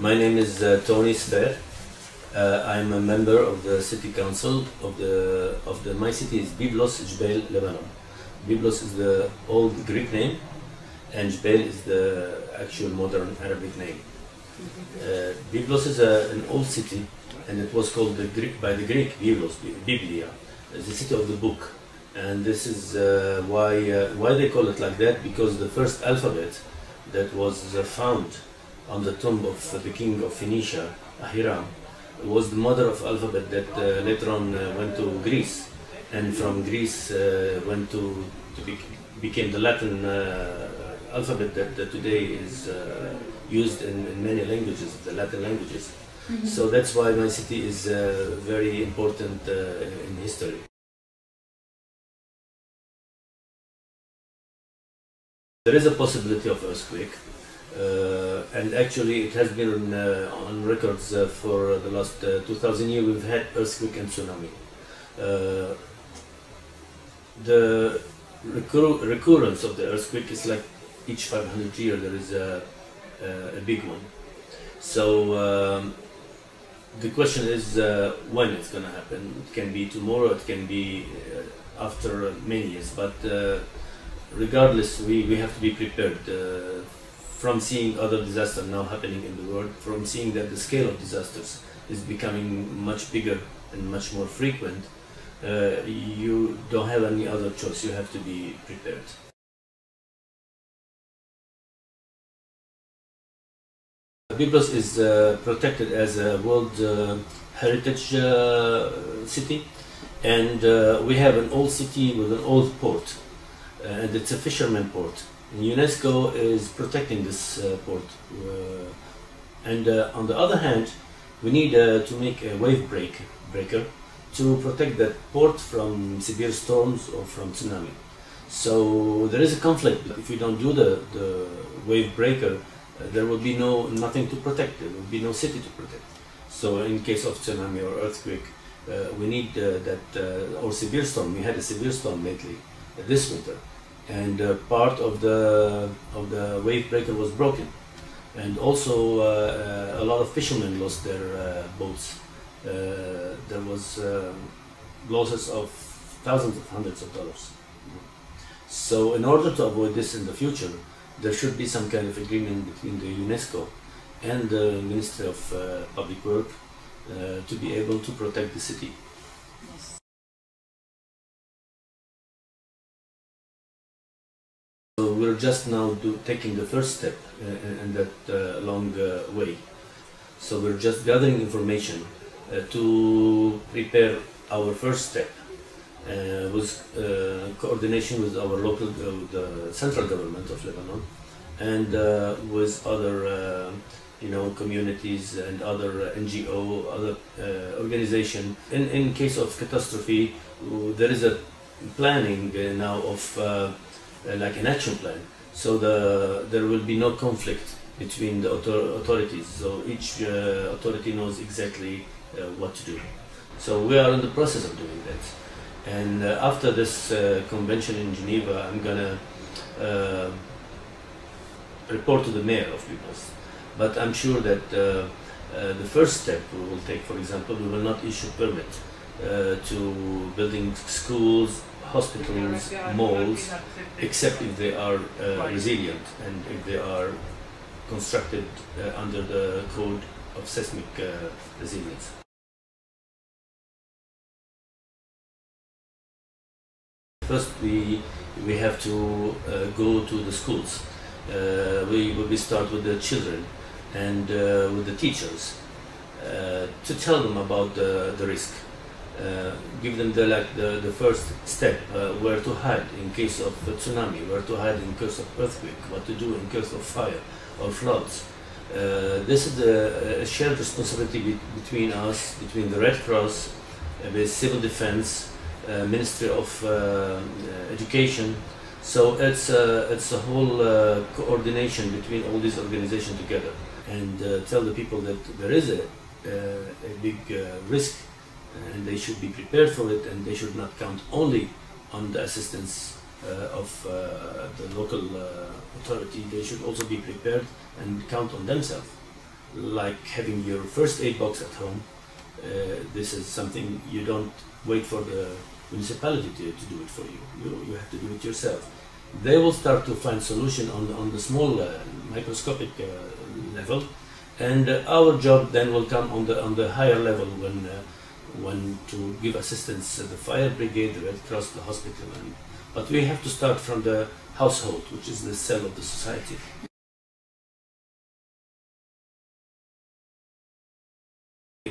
My name is Tony Sofair. I'm a member of the city council my city is Byblos, Lebanon. Byblos is the old Greek name, and Jbel is the actual modern Arabic name. Byblos is an old city, and it was called by the Greek Byblos, Biblia, the city of the book. And this is why they call it like that, because the first alphabet that was found on the tomb of the king of Phoenicia, Hiram, was the mother of alphabet that later on went to Greece, and from Greece became the Latin alphabet that today is used in many languages, the Latin languages. Mm-hmm. So that's why my city is very important in history. There is a possibility of earthquake, and actually it has been on records for the last 2000 years. We've had earthquake and tsunami. The recurrence of the earthquake is like each 500 years there is a big one. So the question is when it's going to happen. It can be tomorrow, it can be after many years, but regardless, we have to be prepared. From seeing other disasters now happening in the world, from seeing that the scale of disasters is becoming much bigger and much more frequent, you don't have any other choice. You have to be prepared. Byblos is protected as a World Heritage City, and we have an old city with an old port, and it's a fisherman port. And UNESCO is protecting this port, and on the other hand, we need to make a wave breaker to protect that port from severe storms or from tsunami. So there is a conflict. If we don't do the wave breaker, there will be nothing to protect. There will be no city to protect. So in case of tsunami or earthquake, we need or severe storm. We had a severe storm lately this winter, and part of the wave breaker was broken, and also a lot of fishermen lost their boats. There was losses of thousands of hundreds of dollars. So in order to avoid this in the future, there should be some kind of agreement between the UNESCO and the Ministry of Public Work to be able to protect the city. So we're just now taking the first step in that long way. So we're just gathering information to prepare our first step with coordination with our local, the central government of Lebanon, and with other communities and other NGO, other organizations. In case of catastrophe, there is a planning now of like an action plan, so there will be no conflict between the authorities, so each authority knows exactly what to do. So we are in the process of doing that, and after this convention in Geneva, I'm gonna report to the mayor of Byblos. But I'm sure that the first step we will take, for example, we will not issue permit to building schools, hospitals, malls, except if they are resilient and if they are constructed under the code of seismic resilience. First, we have to go to the schools. We start with the children and with the teachers to tell them about the risk. Give them the first step, where to hide in case of tsunami, where to hide in case of earthquake, what to do in case of fire or floods. This is a shared responsibility between us, between the Red Cross, the Civil Defense, Ministry of Education. So it's a whole coordination between all these organizations together, and tell the people that there is a big risk, and they should be prepared for it, and they should not count only on the assistance of the local authority. They should also be prepared and count on themselves. like having your first aid box at home. This is something you don't wait for the municipality to do it for you. You have to do it yourself. They will start to find solution on the small microscopic level, and our job then will come on the higher level when to give assistance to the fire brigade, the Red Cross, the hospital. But we have to start from the household, which is the cell of the society.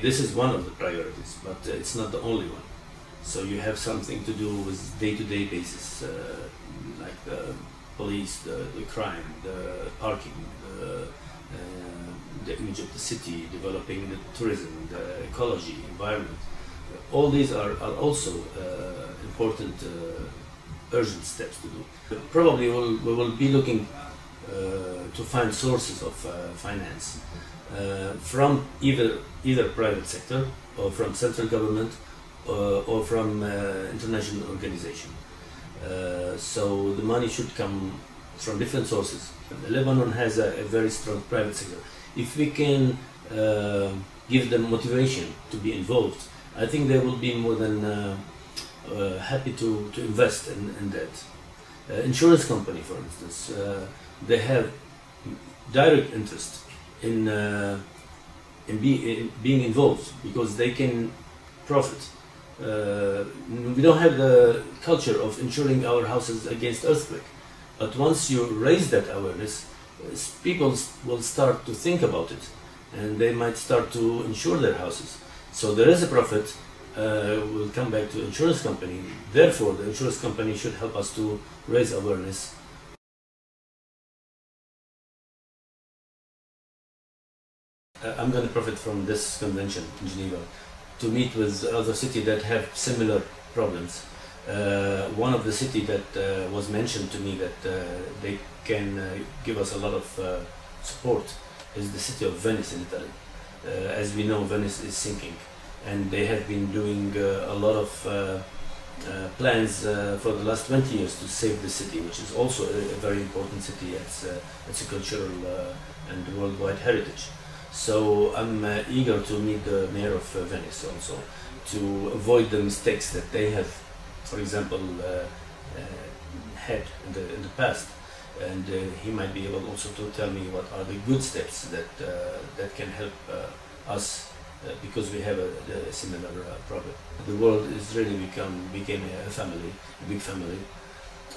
This is one of the priorities, but it's not the only one. So you have something to do with day-to-day basis, like the police, the crime, the parking, the image of the city, developing the tourism, the ecology, environment. All these are also important, urgent steps to do. Probably we will be looking to find sources of finance from either private sector or from central government or from international organization. So the money should come from different sources. Lebanon has a very strong private sector. If we can give them motivation to be involved, I think they will be more than happy to invest in that. Insurance company, for instance, they have direct interest in being involved because they can profit. We don't have the culture of insuring our houses against earthquake, but once you raise that awareness, people will start to think about it, and they might start to insure their houses. So there is a profit. Will come back to insurance company. Therefore, the insurance company should help us to raise awareness. I'm going to profit from this convention in Geneva to meet with other cities that have similar problems. One of the cities that was mentioned to me that they can give us a lot of support is the city of Venice in Italy. As we know, Venice is sinking, and they have been doing a lot of plans for the last 20 years to save the city, which is also a very important city. It's a cultural and worldwide heritage. So I'm eager to meet the mayor of Venice also, to avoid the mistakes that they have, for example, had in the past. And he might be able also to tell me what are the good steps that can help us. Because we have a similar problem. The world is really became a family, a big family,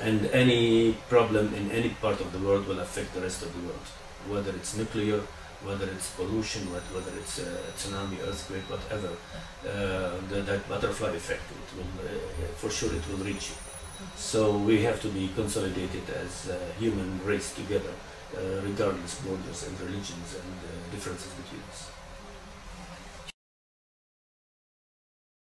and any problem in any part of the world will affect the rest of the world. Whether it's nuclear, whether it's pollution, whether it's a tsunami, earthquake, whatever, that butterfly effect, for sure it will reach you. So we have to be consolidated as a human race together, regardless borders and religions and differences between us.